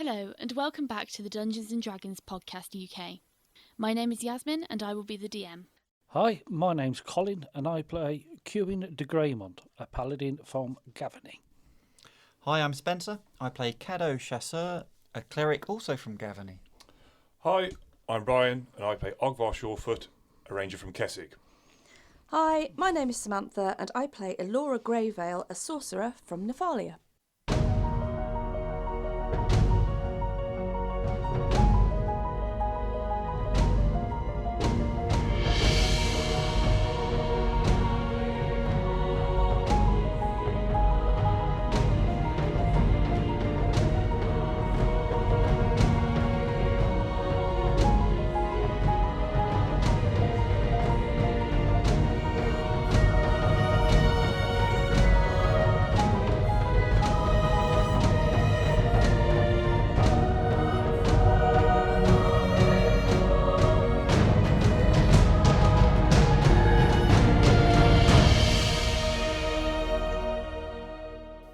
Hello and welcome back to the Dungeons & Dragons Podcast UK. My name is Yazmin and I will be the DM. Hi, my name's Colin and I play Cuin de Greymont, a paladin from Gavany. Hi, I'm Spencer. I play Cadeaux Chasseur, a cleric also from Gavany. Hi, I'm Brian and I play Ogvar Surefort, a ranger from Kessig. Hi, my name is Samantha and I play Elora Greyvale, a sorcerer from Nephalia.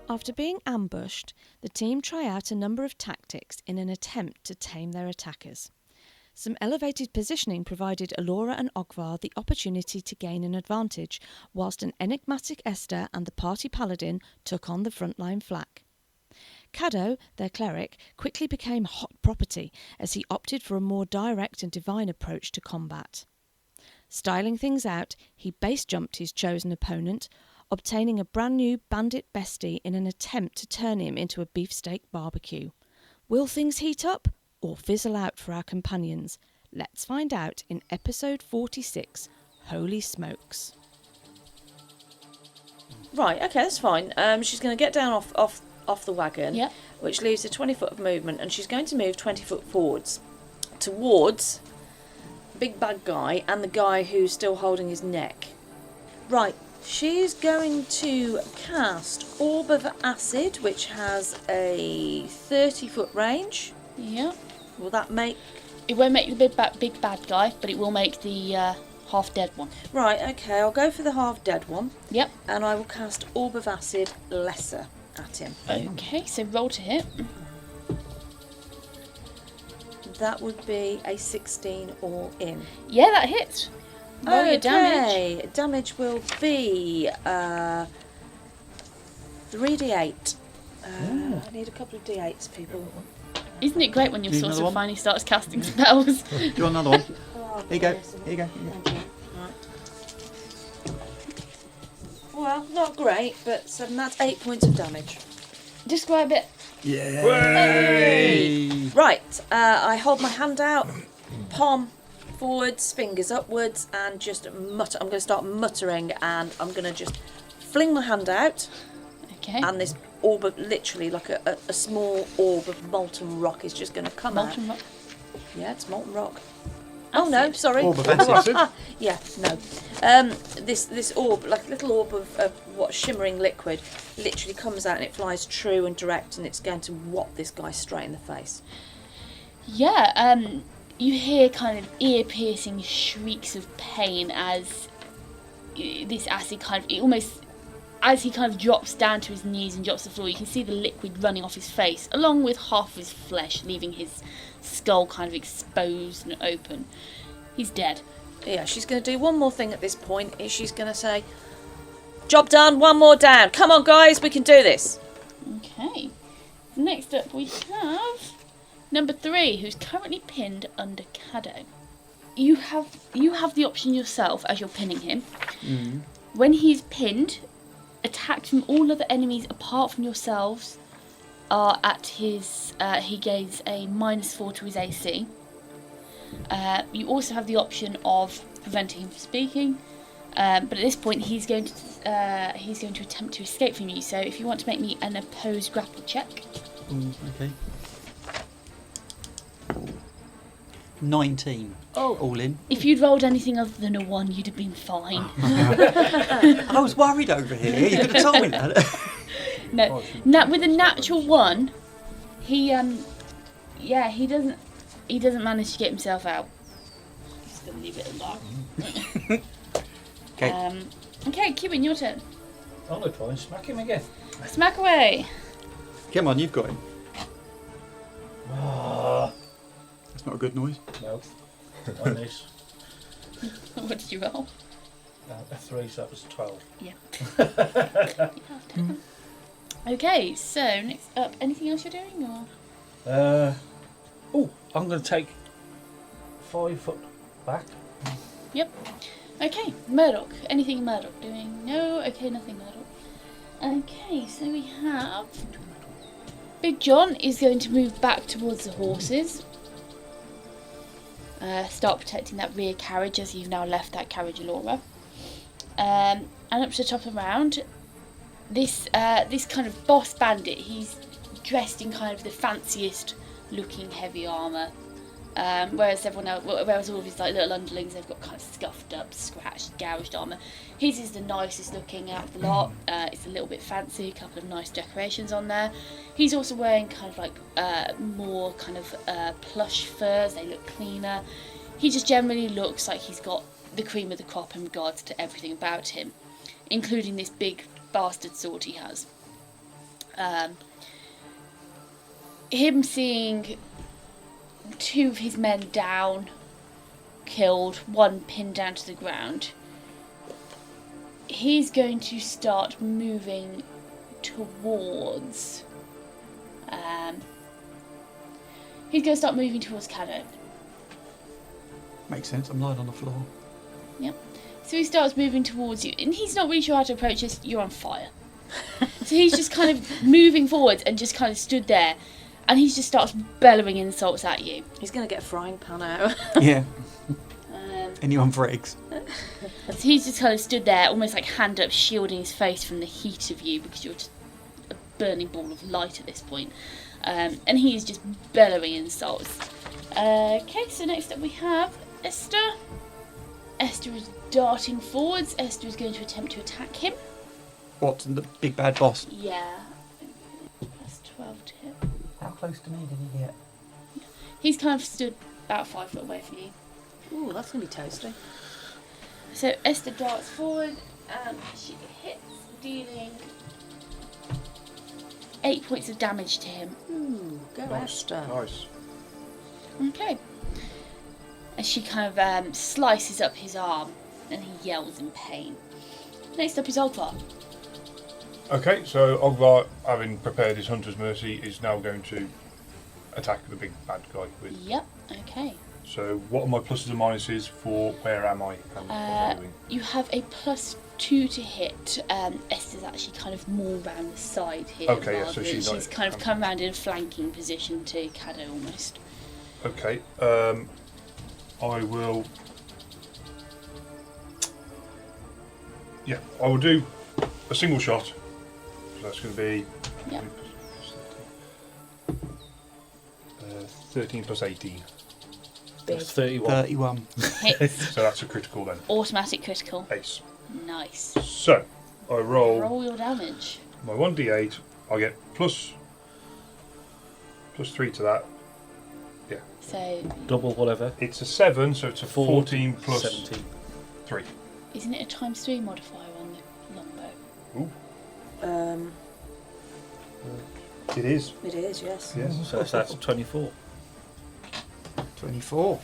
After being ambushed, the team try out a number of tactics in an attempt to tame their attackers. Some elevated positioning provided Elora and Ogvar the opportunity to gain an advantage, whilst an enigmatic Esther and the party Paladin took on the frontline flak. Cadeaux, their cleric, quickly became hot property as he opted for a more direct and divine approach to combat. Styling things out, he base jumped his chosen opponent, obtaining a brand new bandit bestie in an attempt to turn him into a beefsteak barbecue. Will things heat up or fizzle out for our companions? Let's find out in episode 46, Holy Smokes. Right, okay, that's fine. She's going to get down off the wagon, which leaves a 20 foot of movement, and she's going to move 20 foot forwards towards the big bad guy and the guy who's still holding his neck. Right. She's going to cast Orb of Acid, which has a 30 foot range. Yeah. Will that make... It won't make the big bad guy, but it will make the half dead one. Right, okay, I'll go for the half dead one. Yep. And I will cast Orb of Acid Lesser at him. Okay, so roll to hit. That would be a 16 all in. Yeah, that hits. Roll your damage. Damage will be 3d8. I need a couple of d8s, people. Isn't it great when your Do you sorcerer another one? finally starts casting spells? Do you want another one? Oh, Here you go. goodness. Here you go. Thank you. Right. Well, not great, but that's 8 points of damage. Describe it. Yay! Right, I hold my hand out, palm forwards, fingers upwards, and just mutter. I'm going to start muttering, and I'm going to just fling my hand out, Okay. and this orb, literally like a small orb of molten rock, is just going to come Molten out. rock. Yeah, it's molten rock. Oh no, Acid. sorry. Orb of acid. Yeah, no. This orb, like a little orb of what shimmering liquid, literally comes out and it flies true and direct, and it's going to whop this guy straight in the face. Yeah, you hear kind of ear-piercing shrieks of pain as this acid kind of, it almost, as he kind of drops down to his knees and drops to the floor, you can see the liquid running off his face, along with half of his flesh, leaving his skull kind of exposed and open. He's dead. Yeah, she's going to do one more thing at this point. Is she's going to say, "Job done, one more down. Come on, guys, we can do this." Okay. Next up we have number 3, who's currently pinned under Cadeaux. You have the option yourself as you're pinning him. Mm. When he's pinned, attacks from all other enemies apart from yourselves are at his. He gains a -4 to his AC. You also have the option of preventing him from speaking, but at this point he's going to attempt to escape from you. So if you want to make me an opposed grapple check. Okay. 19. Oh. All in. If you'd rolled anything other than a 1, you'd have been fine. I was worried over here. You could have told me that. No, with a natural 1, he doesn't manage to get himself out. Just gonna leave it at that. Okay. Okay, Cuin, your turn. I'm going to try and smack him again. Smack away. Come on, you've got him. That's not a good noise. No. On this. What did you roll? A 3, so that was 12. Yeah. Okay, so next up, anything else you're doing, or? I'm going to take 5 foot back. Yep. Okay, Murdoch. Anything Murdoch doing? No? Okay, nothing Murdoch. Okay, so we have... Big John is going to move back towards the horses. Start protecting that rear carriage as you've now left that carriage, Elora. And up to the top of the round, this kind of boss bandit, he's dressed in kind of the fanciest looking heavy armour. Whereas all of his like little underlings, they've got kind of scuffed up, scratched, gouged armour. His is the nicest looking out of the lot. It's a little bit fancy, a couple of nice decorations on there. He's also wearing kind of like more kind of plush furs. They look cleaner. He just generally looks like he's got the cream of the crop in regards to everything about him, including this big bastard sword he has. Him seeing 2 of his men down, killed, 1 pinned down to the ground, he's going to start moving towards Cadeaux. Makes sense. I'm lying on the floor. Yep. So he starts moving towards you, and he's not really sure how to approach this. You're on fire. So he's just kind of moving forwards and just kind of stood there, and he just starts bellowing insults at you. He's going to get a frying pan out. Yeah. Anyone for eggs? So he's just kind of stood there, almost like hand up, shielding his face from the heat of you, because you're just a burning ball of light at this point. And he is just bellowing insults. Okay, so next up we have Esther. Esther is darting forwards. Esther is going to attempt to attack him. What, the big bad boss? Yeah. Plus 12 to hit. How close to me did he get? He's kind of stood about 5 foot away from you. Ooh, that's going to be toasty. So Esther darts forward and she hits, dealing 8 points of damage to him. Ooh, go Esther. Nice. Okay. As she kind of slices up his arm and he yells in pain. Next up is Ogvar. Okay, so Ogvar, having prepared his Hunter's Mercy, is now going to attack the big bad guy with. Yep, okay. So what are my pluses and minuses for where am I and what am I doing? You have a +2 to hit. Esther's actually kind of more round the side here. Okay, yeah, so she's not- kind of come around in a flanking position to Cadeaux almost. Okay, I will. Yeah, I will do a single shot. So that's going to be. Yep. 13 plus 18. That's 31. 31. Hits. So that's a critical then. Automatic critical. Ace. Nice. So I roll Roll your damage. my 1d8. I get plus 3 to that. So, Double whatever. It's a 7, so it's a 14 plus 17. 3. isn't it a ×3 modifier on the longbow? It is. It is, yes. Yes. So that's 24. 24.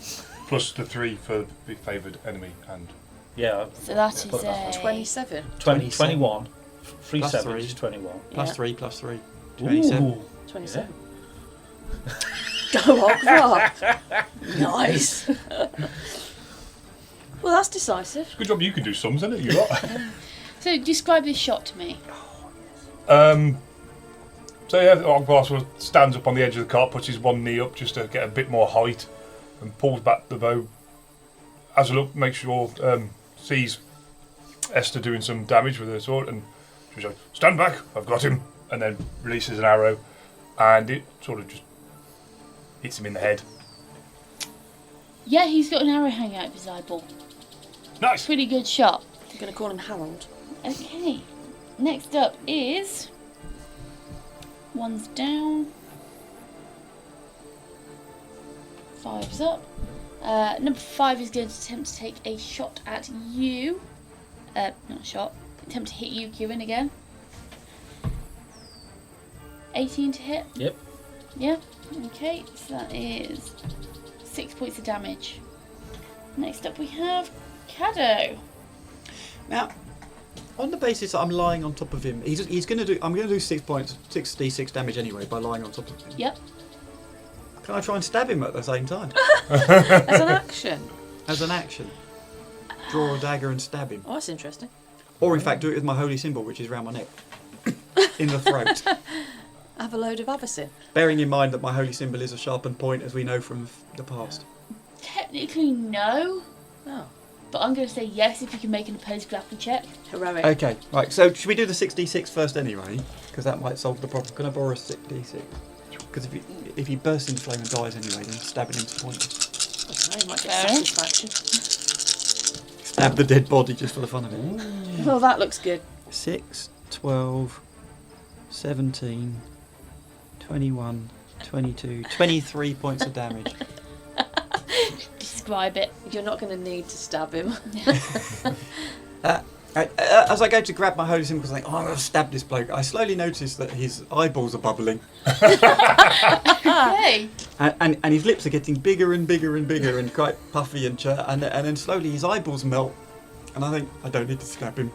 Plus the 3 for the favoured enemy and. Yeah. So that is Put that a 27. 21. 3 Plus 7 3. is 21. Plus Yeah. 3, plus 3. 27. Ooh. 27. Go Ogvar! Nice. Well, that's decisive. Good job you can do sums, isn't it? You lot. So describe this shot to me. So yeah, Ogvar sort of stands up on the edge of the cart, puts his one knee up just to get a bit more height, and pulls back the bow. Has a look, makes sure, sees Esther doing some damage with her sword, and she's like, "Stand back! I've got him!" And then releases an arrow, and it sort of just hits him in the head. Yeah, he's got an arrow hanging out of his eyeball. Nice. Pretty good shot. I'm going to call him Harold. Okay. Next up is... One's down. 5's up. Number 5 is going to attempt to take a shot at you. Not a shot. Attempt to hit you, Cuin, again. 18 to hit. Yep. Yeah. Okay. So that is 6 points of damage. Next up we have Cadeaux. Now, on the basis that I'm lying on top of him, he's going to do. I'm going to do 6 points, 6d6 damage anyway by lying on top of him. Yep. Can I try and stab him at the same time? As an action. As an action. Draw a dagger and stab him. Oh, that's interesting. Or in fact do it with my holy symbol, which is round my neck. In the throat. Have a load of avacyn. Bearing in mind that my holy symbol is a sharpened point, as we know from the past. Technically no, Oh, but I'm going to say yes if you can make an opposed grapple check. heroic. Okay, right, so should we do the 6d6 first anyway? Because that might solve the problem. Can I borrow a 6d6? Because if he bursts into flame and dies anyway, then stabbing him's pointless. Okay, might get Fair. satisfaction. Stab the dead body just for the fun of it. Well, that looks good. 6, 12, 17, 21, 22, 23 points of damage. Describe it. You're not going to need to stab him. As I go to grab my holy symbol, because I'm like, oh, I'm going to stab this bloke, I slowly notice that his eyeballs are bubbling. Okay. And his lips are getting bigger and bigger and bigger and quite puffy and then slowly his eyeballs melt. And I think, I don't need to stab him.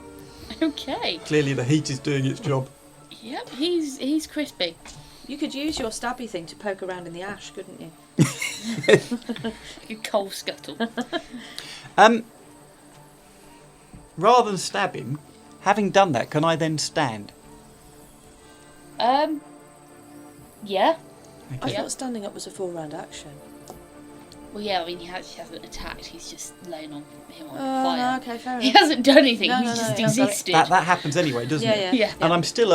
Okay. Clearly the heat is doing its job. Yep, he's crispy. You could use your stabby thing to poke around in the ash, couldn't you? You coal scuttle. Rather than stab him, having done that, can I then stand? Yeah. I Yeah. thought standing up was a 4-round action. Well, yeah, I mean, he actually hasn't attacked, he's just laying on him on Oh, fire. no, okay, fair He enough. hasn't done anything, No, he's no, just no, got it. existed. That happens anyway, doesn't Yeah, it? yeah. Yeah. And I'm still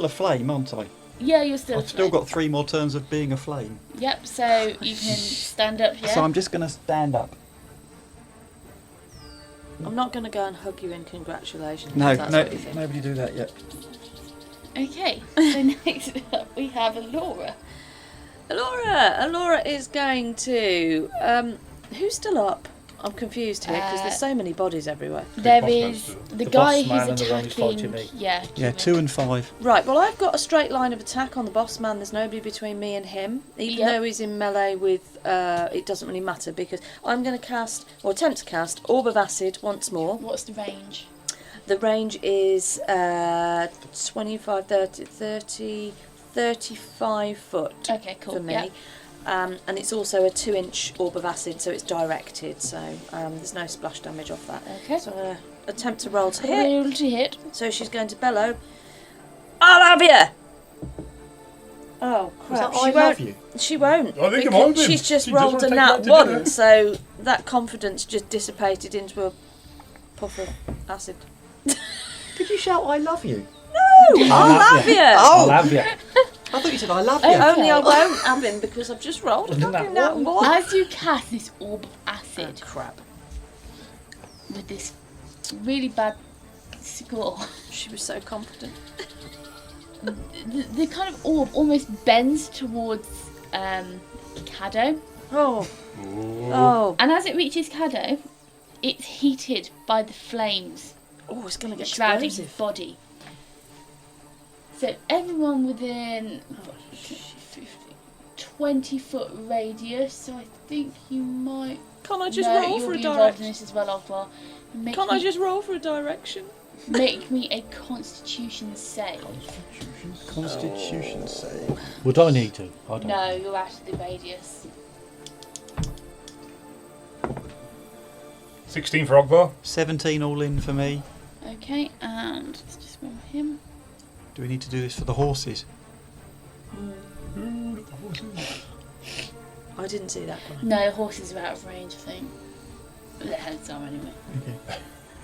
a flame, aren't I? Yeah, you're still. I've still got 3 more turns of being a flame. Yep, so you can stand up, yeah? So I'm just going to stand up. I'm not going to go and hug you in congratulations. No, if that's what you think. nobody do that yet. Okay, so next up we have Elora. Elora is going to... who's still up? I'm confused here because there's so many bodies everywhere. There boss man's is still- the The guy boss man who's and the one who's fighting attacking. me. Yeah, Yeah, Cuin. 2 and 5. Right, well, I've got a straight line of attack on the boss man. There's nobody between me and him. Even Yep. though he's in melee with... it doesn't really matter because I'm going to cast, or attempt to cast, Orb of Acid once more. What's the range? The range is 25, 30, 35 foot Okay, cool. for me. Yeah. And it's also a 2-inch Orb of Acid, so it's directed, so there's no splash damage off that. Okay. So I'm going to attempt to roll to hit. Roll to hit. So she's going to bellow, I'll have you! Oh, crap. I love you. She won't. I think it because might have been. she's just She rolled doesn't a take nat that to dinner. 1, so that confidence just dissipated into a puff of acid. Could you shout, I love you? No! I'll have you! I'll have you. I thought you said, I love you. Okay. Only I won't have him because I've just rolled a Isn't fucking that nat what? 1. As you cast this orb of Oh, acid crap. with this really bad score, She was so confident. the kind of orb almost bends towards Cadeaux, Oh. Ooh. Oh. and as it reaches Cadeaux, it's heated by the flames Oh, it's going to get shrouding his explosive. body. So everyone within 20-foot radius. So I think you might. Can't I just No, roll you'll for a be involved in direction? this as well, Ogvar. Make Can't me, I just roll for a direction? make me a Constitution save? Constitution save. Would I need to? I don't. No, you're out of the radius. 16 for Ogvar. 17 all in for me. Okay, and let's just roll him. Do we need to do this for the horses? I didn't see that one. No, horses are out of range, I think. The heads are anyway.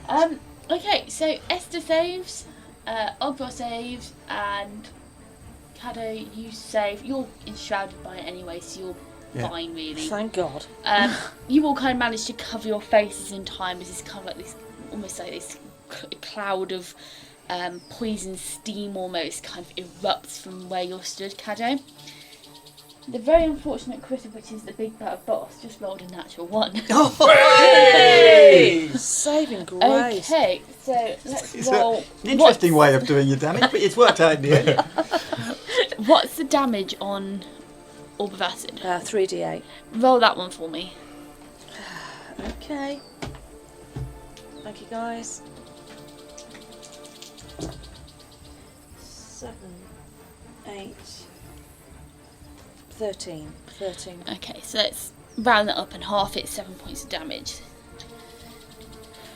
Okay. Okay, so Esther saves, Ogvar saves, and Cadeaux, you save. You're enshrouded by it anyway, so you're Yeah. fine, really. Thank God. You all kind of manage to cover your faces in time as it's kind of like this, almost like this cloud of poison steam almost kind of erupts from where you're stood, Cadeaux. The very unfortunate crit, which is the big bad boss, just rolled a natural 1. Hey! Saving grace. Okay, so let's It's roll. an interesting way of doing your damage, but it's worked out in the end. What's the damage on orb of acid. 3d8. Roll that one for me. Okay. Thank you, guys. 7, 8, 13. Okay, so let's round that up and half it. 7 points of damage.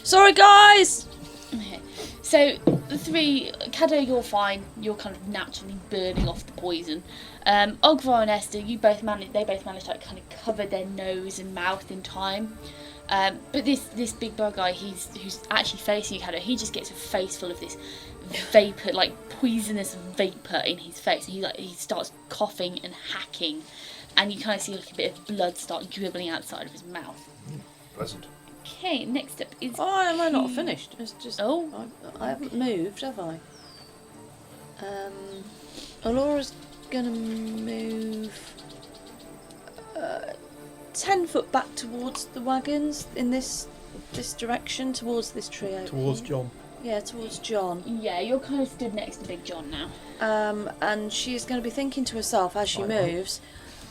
Sorry, guys! Okay, so the 3, Cadeaux, you're fine. You're kind of naturally burning off the poison. Ogvar and Esther, they both managed to like kind of cover their nose and mouth in time. But this big bug guy, who's actually facing you, Cadeaux, he just gets a face full of this vapor, like poisonous vapor in his face. And he starts coughing and hacking, and you kind of see like a bit of blood start dribbling outside of his mouth. Pleasant. Okay, next up is. Oh, am I not finished? It's just. Oh. I haven't moved, have I? Elora's gonna move 10 foot back towards the wagons in this direction, towards this trio. Towards John. Yeah, towards John. Yeah, you're kind of stood next to Big John now. And she's going to be thinking to herself as she moves,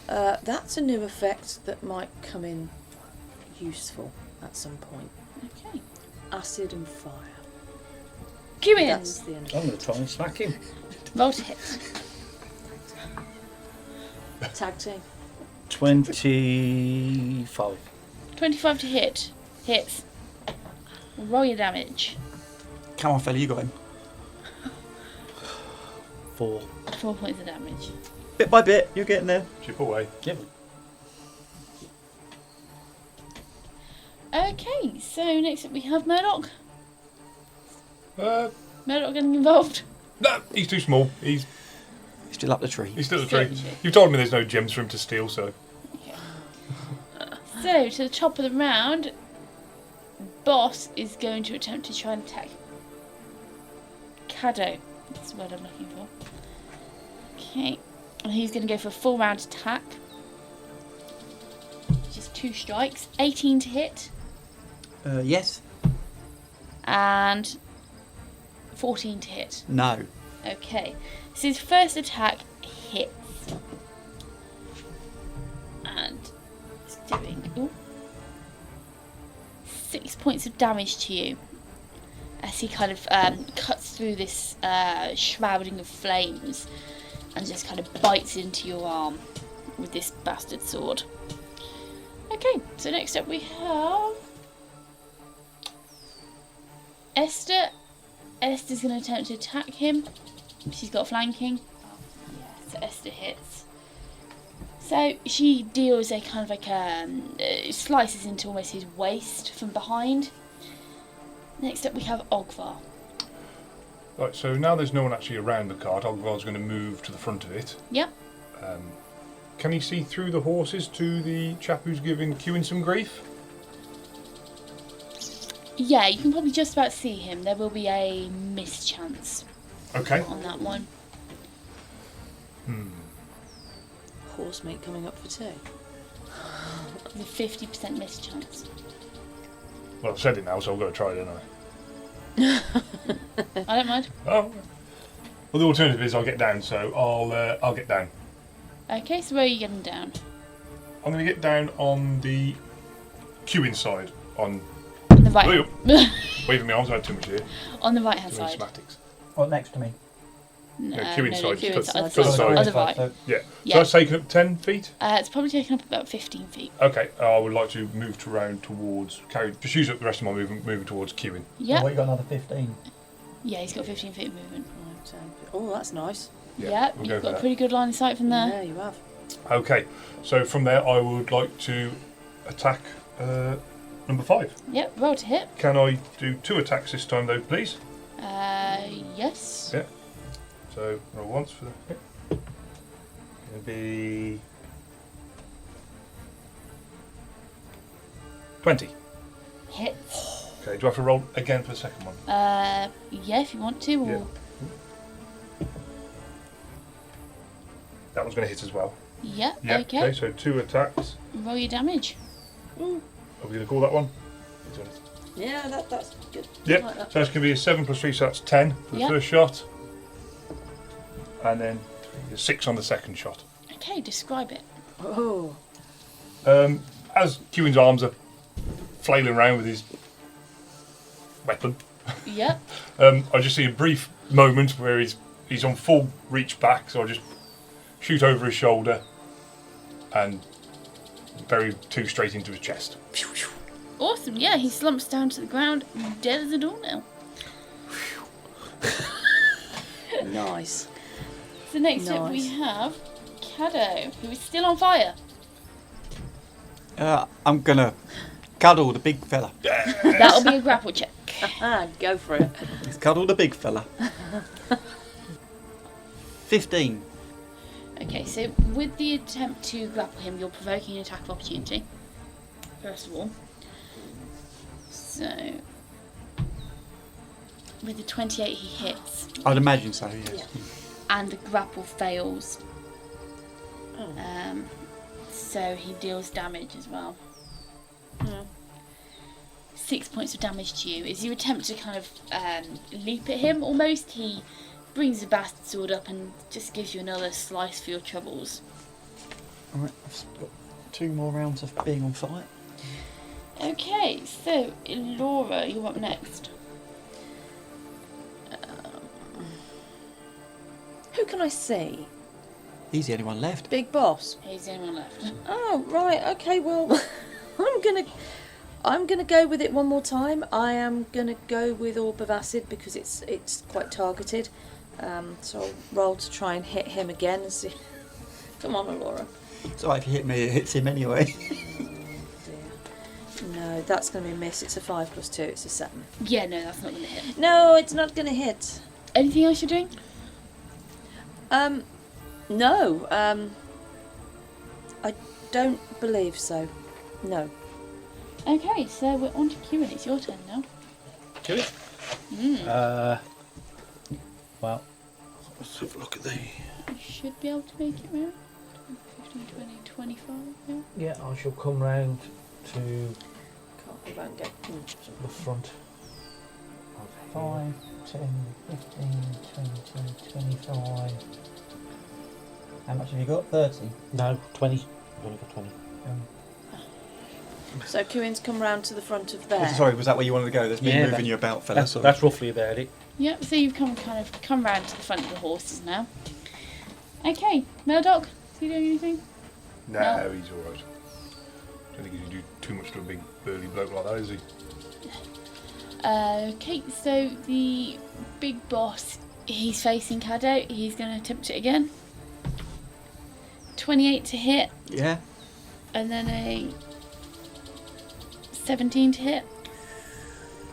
that's a new effect that might come in useful at some point. Okay. Acid and fire. Cuin. That's the end I'm of going to try and smack him. Roll to hit. it. Tag team. 25. 25 to hit. Hits. Roll your damage. Come on, fella, you got him. 4. 4 points of damage. Bit by bit, you're getting there. Chip away. Yep. Okay, so next up we have Murdoch. Uh, Murdoch getting involved. no, he's too small. He's Still up the tree. still a Still tree. a tree. You've told me there's no gems for him to steal, so. So, to the top of the round, Boss is going to attempt to try and attack Cadeaux. That's the word I'm looking for. Okay, and he's going to go for a full round attack. Just 2 strikes. 18 to hit, Yes. and 14 to hit. No. Okay, so his first attack hits. And it's doing 6 points of damage to you. As he kind of cuts through this shrouding of flames and just kind of bites into your arm with this bastard sword. Okay, so next up we have Esther. Esther's going to attempt to attack him. She's got flanking. So Esther hits. So she deals a kind of like slices into almost his waist from behind. Next up we have Ogvar. Right, so now there's no one actually around the cart, Ogvar's going to move to the front of it. Yep. Can he see through the horses to the chap who's giving Cuin some grief? Yeah, you can probably just about see him. There will be a mischance Okay. on that one. Horse meat coming up for 2. There's a 50% mischance. Well, I've said it now, so I've got to try it, haven't I? I don't mind. Oh. Well, the alternative is I'll get down, so I'll get down. Okay, so where are you getting down? I'm going to get down on the Cuin side, on On the right. waving my arms, I had too much here. On the right hand Doing side. schematics. What, next to me? Cuin side, Cuin just side. to the side. On the right. Yeah. Yeah. So that's taken up 10 feet? It's probably taken up about 15 feet. Okay, I would like to move around towards, just use up the rest of my movement, moving towards Cuin. Yep. Oh, you got another 15. Yeah, he's got 15 feet of movement. Oh, that's nice. Yep, we'll you've go for got a that. pretty good line of sight from there. Yeah, you have. Okay, so from there I would like to attack number 5. Yep, roll to hit. Can I do 2 attacks this time though, please? Yes. Yeah. So roll once for the hit. It'll be 20. Hits. Okay, do I have to roll again for the second one? Yeah, if you want to. Or... Yeah. That one's going to hit as well. Yeah, Yeah. okay. So 2 attacks. Roll your damage. Are we going to call that one? Yeah, that's good. Yep. I like that. So it's going to be a 7 plus 3, so that's 10 for the Yep. first shot. And then 6 on the second shot. Okay, describe it. Oh. As Cuin's arms are flailing around with his weapon, Yep. I just see a brief moment where he's on full reach back, so I just shoot over his shoulder and bury two straight into his chest. Awesome. Yeah, he slumps down to the ground, dead as a doornail. Nice. So next up we have Cadeaux, who is still on fire. I'm gonna cuddle the big fella. That'll be a grapple check. Go for it. Let's cuddle the big fella. 15. Okay, so with the attempt to grapple him, you're provoking an attack of opportunity, first of all. So, with the 28 he hits, I'd imagine so, yes. Yeah. and the grapple fails. Oh. So he deals damage as well. 6 points of damage to you. As you attempt to kind of leap at him, almost, he brings the bastard sword up and just gives you another slice for your troubles. Alright, I've got 2 more rounds of being on fire. Okay, so Elora, you're up next. Who can I see? He's the only one left. Big boss. He's the only one left. Oh, right. Okay, well, I'm gonna go with it one more time. I am gonna go with Orb of Acid because it's quite targeted. So I'll roll to try and hit him again and see. Come on, Elora. It's alright if you hit me, it hits him anyway. No, that's gonna be a miss. It's a 5 + 2. It's a 7. Yeah, no, that's not going to hit. No, it's not gonna hit. Anything else you're doing? No. I don't believe so. No. Okay, so we're on to Cuin. It's your turn now. Cuin? Well, let's have a look at the... You should be able to make it round. 15, 20, 25, yeah. Yeah, I shall come round to Can't go round and go. the front. 5, 10, 15, 20, 25... How much have you got? 30? No, 20. I've only got 20. So Cuin's come round to the front of there. Sorry, was that where you wanted to go? There's me Yeah, moving you about, fella. That's roughly about it. Yep, so you've come round to the front of the horses now. Okay, Murdoch, is he doing anything? No, No. he's alright. Don't think he can do too much to a big burly bloke like that, is he? Okay, so the big boss, he's facing Cadeaux. He's going to attempt it again. 28 to hit, Yeah. and then a 17 to hit.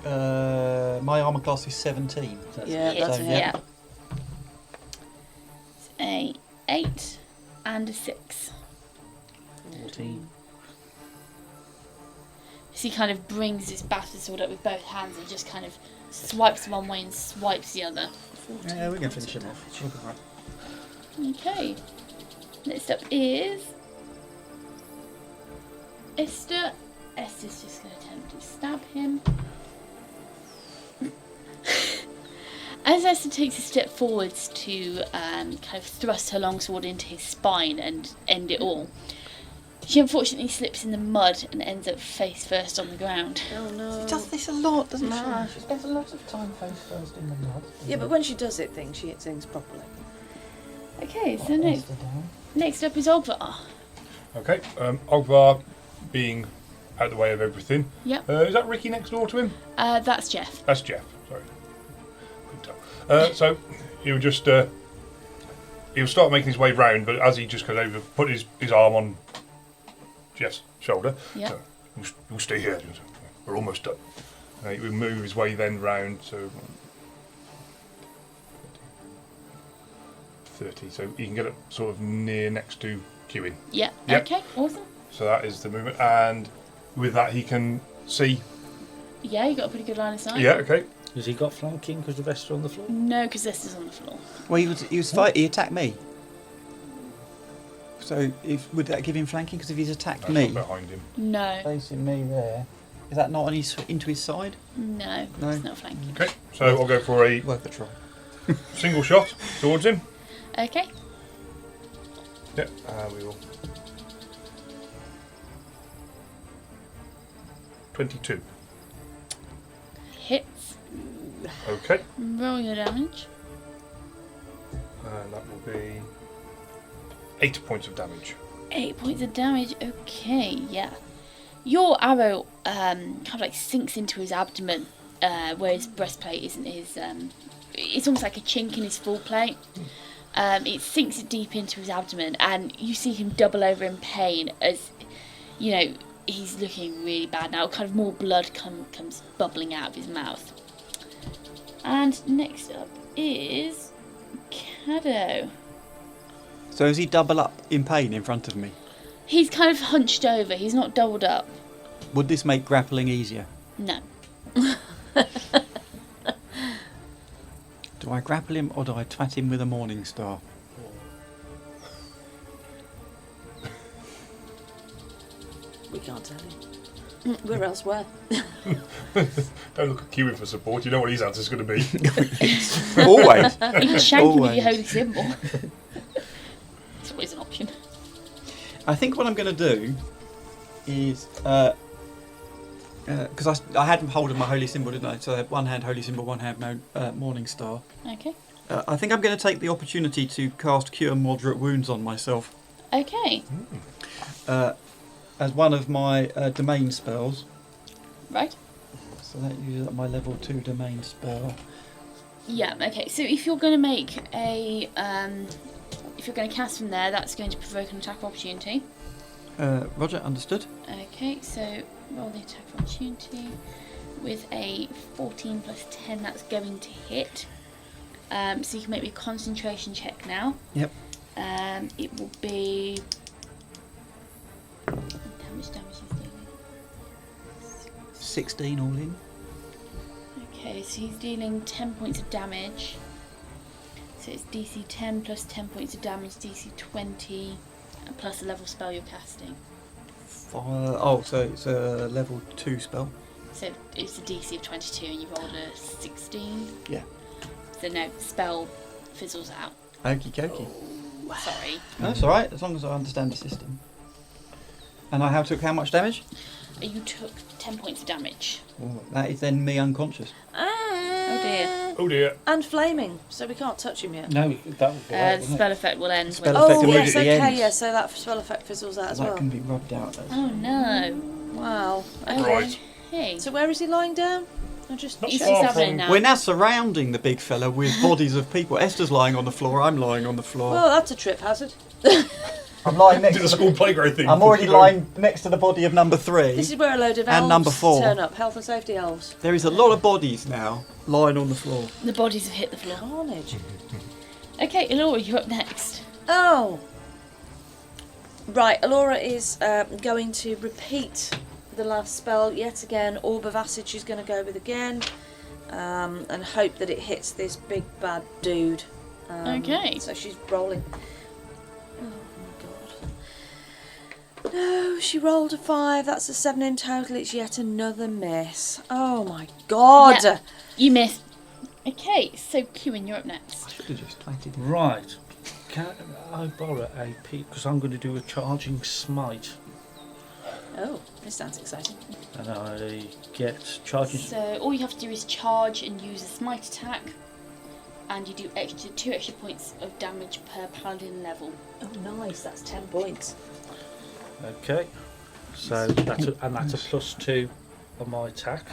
My armour class is 17. Yeah, Hit, that's a hit. yeah. It's a 8 and a 6. 14. So he kind of brings his bastard sword up with both hands and just kind of swipes one way and swipes the other. Yeah, we're going to finish him off. We'll be right. Okay. Next up is Esther. Esther's just going to attempt to stab him. As Esther takes a step forwards to kind of thrust her longsword into his spine and end it all, she unfortunately slips in the mud and ends up face first on the ground. Oh no. She does this a lot, doesn't Nah, she? she spends a lot of time face first in the mud. Yeah, but when she does it, she hits things properly. Okay, so next up is Ogvar. Okay, Ogvar being out the way of everything. Yep. Is that Ricky next door to him? That's Jeff. That's Jeff, sorry. Couldn't tell. So he'll just he'll start making his way round, but as he just goes over, put his arm on Jeff's shoulder. Yep. So, we'll stay here. We're almost done. He will move his way then round, so 30. So he can get up sort of near next to Cuin. Yeah. Yep. Okay, awesome. So that is the movement, and with that he can see. Yeah, you got a pretty good line of sight. Yeah, okay. Has he got flanking because the rest are on the floor? No, because this is on the floor. Well, he attacked me. So would that give him flanking? Because if he's attacked That's me, not behind him. No. facing me there, is that not on into his side? No, No. it's not flanking. Okay, so I'll go for a Worth a try. single shot towards him. Okay. Yep, we will 22. Hits. Okay. Roll your damage. And that will be 8 points of damage. 8 points of damage. Okay, yeah. Your arrow kind of like sinks into his abdomen, where his breastplate isn't his. It's almost like a chink in his full plate. It sinks it deep into his abdomen, and you see him double over in pain as, you know, he's looking really bad now. Kind of more blood comes bubbling out of his mouth. And next up is Cadeaux. So is he double up in pain in front of me? He's kind of hunched over. He's not doubled up. Would this make grappling easier? No. Do I grapple him or do I twat him with a morning star? We can't tell you. We're elsewhere. Don't look at Cuin for support. You know what his answer's going to be. Always. You can shank him with Always. your holy symbol. It's always an option. I think what I'm going to do is, because I had hold of my holy symbol, didn't I? So I had one hand holy symbol, one hand morning star. Okay. I think I'm going to take the opportunity to cast Cure Moderate Wounds on myself Okay. as one of my domain spells. Right. So that uses up my level 2 domain spell. Yeah. Okay. So if you're going to make a, if you're going to cast from there, that's going to provoke an attack of opportunity. Roger, understood. Okay. So roll the attack of opportunity with a 14 plus 10. That's going to hit. So you can make me a concentration check now. Yep. It will be. How much damage is dealing? 16 all in. Okay, so he's dealing 10 points of damage. So it's DC 10 plus 10 points of damage, DC 20, plus a level spell you're casting. So it's a level 2 spell. So it's a DC of 22 and you rolled a 16. Yeah. So no, spell fizzles out. Okie dokie. Sorry. That's alright, as long as I understand the system. And I took how much damage? You took 10 points of damage. Oh, that is then me unconscious. Oh dear. Oh dear. And flaming, so we can't touch him yet. No, that would be The right, wouldn't it? spell effect will end. Spell when- effect Oh immediately yes, okay, ends. yeah. So that spell effect fizzles out as That well. can be rubbed out. Oh no. Wow. Okay. Right. Hey. So where is he lying down? I just. Not He's far suffering from- now. We're now surrounding the big fella with bodies of people. Esther's lying on the floor, I'm lying on the floor. Well, that's a trip hazard. I'm lying next Do the school playground thing. I'm already lying next to the body of number 3. This is where a load of And elves number 4. turn up. Health and safety elves. There is a lot of bodies now lying on the floor. The bodies have hit the floor. Carnage. Okay, Elora, you're up next. Oh. Right, Elora is going to repeat the last spell yet again. Orb of acid she's going to go with again. And hope that it hits this big bad dude. Okay. So she's rolling. Oh my god. No, she rolled a 5. That's a 7 in total. It's yet another miss. Oh my god. Yeah. You missed. Okay, so Cuin, you're up next. I should have just twatted. Right. Can I borrow a P? Because I'm going to do a charging smite. Oh, this sounds exciting. And I get charging. So all you have to do is charge and use a smite attack, and you do 2 extra points of damage per paladin level. Oh nice, that's 10 points. Okay. So that's a +2 on my attack.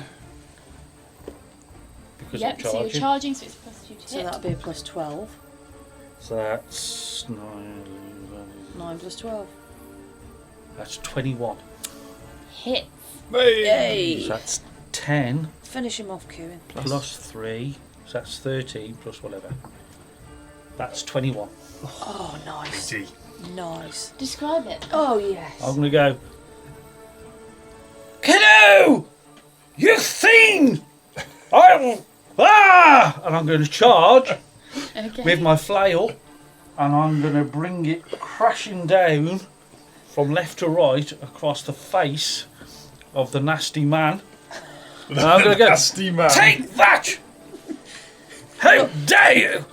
Because Yep, I'm so charging. you're charging, so it's +2 to So hit. that'll be a plus 12. So that's 9. 9 plus 12. That's 21. Hit. Hey. Yay! So that's 10 Finish him off, Cuin. plus 3. So that's 13 plus whatever. That's 21. Oh, nice. Pretty. Nice. Describe it. Oh, yes. I'm going to go. Cadeaux! You fiend! I will. Ah! And I'm going to charge Okay. with my flail, and I'm going to bring it crashing down from left to right across the face of the nasty man. And I'm going to go. Nasty man. Take that! How dare you!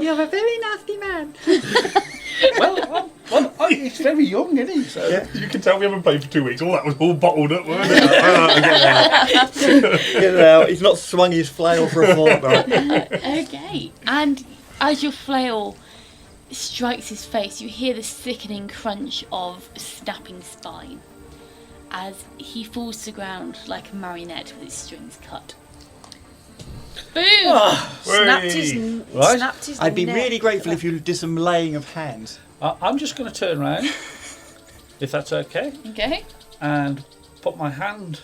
You're a very nasty man. Well, Well, he's very young, isn't he? So. Yeah. You can tell we haven't played for 2 weeks. All that was all bottled up, weren't it? Get out. He's not swung his flail for a fortnight. Okay, and as your flail strikes his face, you hear the sickening crunch of snapping spine as he falls to the ground like a marionette with his strings cut. Boom! Snapped his Right. I'd be neck. really grateful if you did some laying of hands. I'm just going to turn around, if that's okay, Okay. and put my hand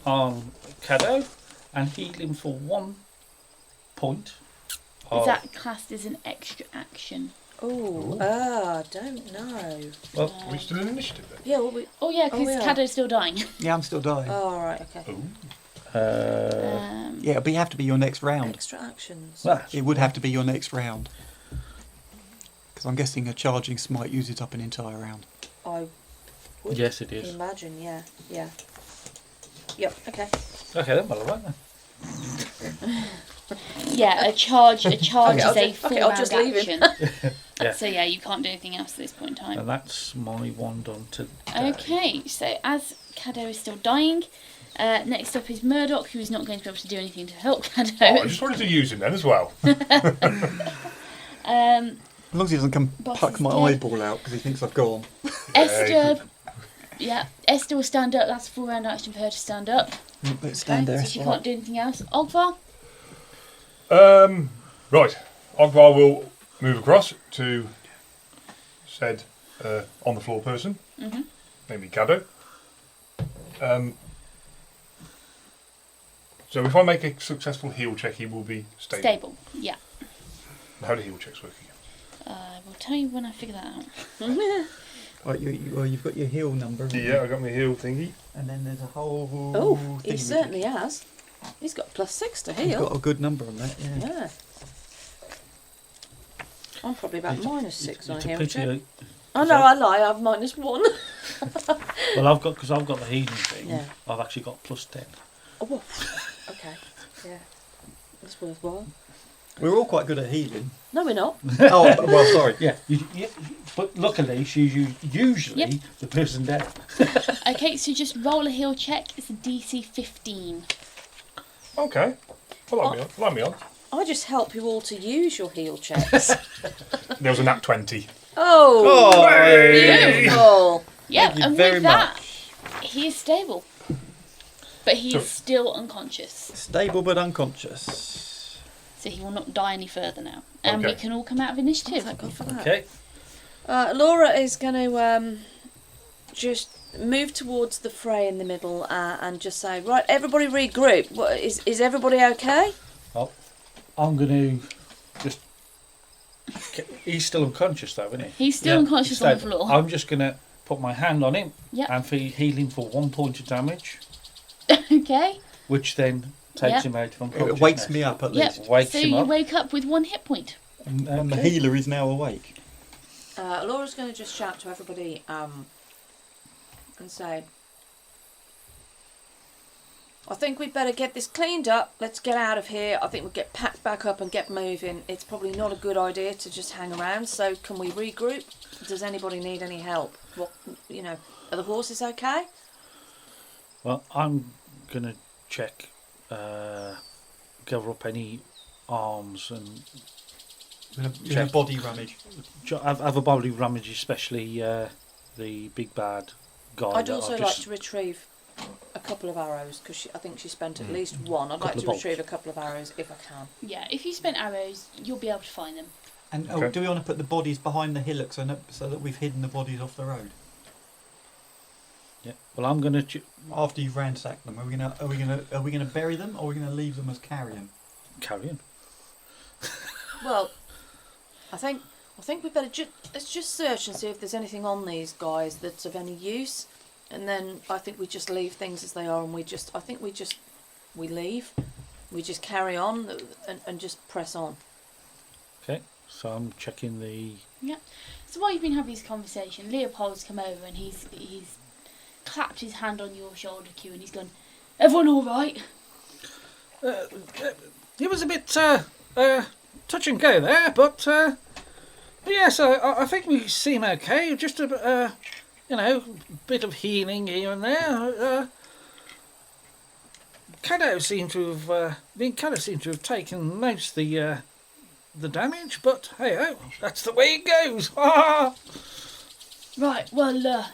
on Cadeaux and heal him for 1 point. Is that classed as an extra action? Oh, don't know. Well, Are we still in initiative then? Yeah, well, we. Oh yeah, because yeah. Cadow's still dying. Yeah, I'm still dying. Oh, right, okay. Yeah, but it have to be your next round. Extra actions. that's It would have to be your next round. Because I'm guessing a charging smite uses up an entire round. I would yes, it is. imagine, yeah. Yep, okay. Okay, then, well, all right then. Yeah, a charge Okay, is I'll a just- full okay, I'll round just leave him. action. Yeah. So yeah, you can't do anything else at this point in time. And that's my one done today. Okay, so as Cadeaux is still dying, next up is Murdoch, who is not going to be able to do anything to help Oh, I Cadeaux. just wanted to use him then as well. As long as he doesn't come Boss pluck is my dead. eyeball out because he thinks I've gone. Esther, yeah, Esther will stand up. That's a full round action for her to stand up. Let's stand Okay, there. so she can't do anything else. Ogvar, Right. Ogvar will move across to said on the floor person, maybe Cadeaux. So if I make a successful heal check, he will be stable. stable. Yeah, How do heal checks work again? I will tell you when I figure that out. Right, well, you've got your heal number. haven't you? Yeah, I got my heal thingy. And then there's a whole. Oh, he thingamajig. certainly has. He's got +6 to He's heal. got a good number on that. Yeah. Yeah. I'm probably about -6 on a It's a heal pity. check. Oh no, I lie. I have -1. Well, because I've got the healing thing. Yeah. I've actually got +10. Oh, okay. Yeah. That's worthwhile. We're all quite good at healing. No, we're not. Oh, well, sorry. Yeah, but luckily she's usually Yep. the person dead. Okay, so just roll a heal check. It's a DC 15. Okay. Line me on. I just help you all to use your heal checks. There was a nat 20. Oh, beautiful. Yeah, Thank you and very with that, he is stable. But he is still unconscious. Stable but unconscious. So he will not die any further now. And we Okay. can all come out of initiative. Thank God for that. Okay. Elora is going to just move towards the fray in the middle and just say, right, everybody regroup. What, is everybody okay? I'm going to just... He's still unconscious though, isn't he? He's still Yeah, unconscious on the stable. floor. I'm just going to put my hand on him Yep. and heal him for 1 point of damage, Okay. which then takes Yep. him out of It unconsciousness. wakes me up at Yep. least. Wakes So him you up. wake up with 1 hit point. And the Okay. healer is now awake. Elora's going to just shout to everybody and say, I think we'd better get this cleaned up. Let's get out of here. I think we'll get packed back up and get moving. It's probably not a good idea to just hang around. So can we regroup? Does anybody need any help? What, are the horses okay? Well, I'm going to check, gather up any arms and You have body rummage. have a body rummage, especially the big bad guy. I'd that also I've like just- to retrieve a couple of arrows because I think she spent at least one. I'd like Couple to of bolts. retrieve a couple of arrows if I can. Yeah, if you spent arrows, you'll be able to find them. And Okay. do we want to put the bodies behind the hillock so that we've hidden the bodies off the road? Yeah. Well, I'm going to After you've ransacked them, are we gonna bury them or are we gonna leave them as carrion? carry on. Well, I think we better let's just search and see if there's anything on these guys that's of any use, and then I think we just leave things as they are, and we leave, we just carry on and just press on. Okay. So I'm checking the. So while you've been having this conversation, Leopold's come over and he's clapped his hand on your shoulder, Cuin, and he's gone, everyone all right? It was a bit touch and go there, but Yes, I think we seem okay. Just a bit of healing here and there. Cadeaux seem to have taken most of the damage, but hey, that's the way it goes. Right, well,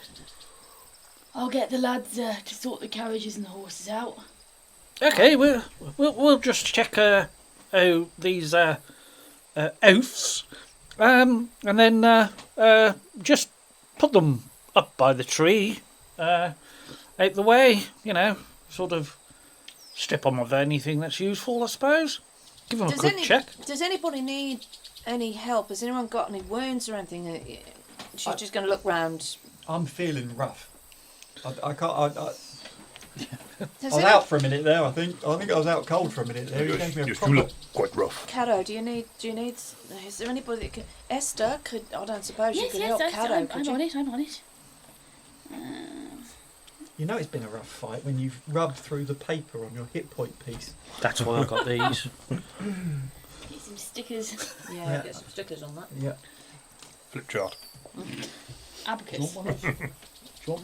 I'll get the lads to sort the carriages and the horses out. Okay, we'll just check these oaths, and then just put them up by the tree, out the way. Sort of strip them of anything that's useful, I suppose. Give them a quick check. Does anybody need any help? Has anyone got any wounds or anything? She's just going to look round. I'm feeling rough. I can't. I Does was out for a minute there. I think I was out cold for a minute there. He gave me a You proper. look quite rough. Cadeaux, do you need? Is there anybody that could? Esther could. I don't suppose you could help Cadeaux, could you? I'm on it. You know it's been a rough fight when you've rubbed through the paper on your hit point piece. That's why I got these. Get some stickers. Yeah, get some stickers on that. Yeah. Flip chart. Abacus. Sure.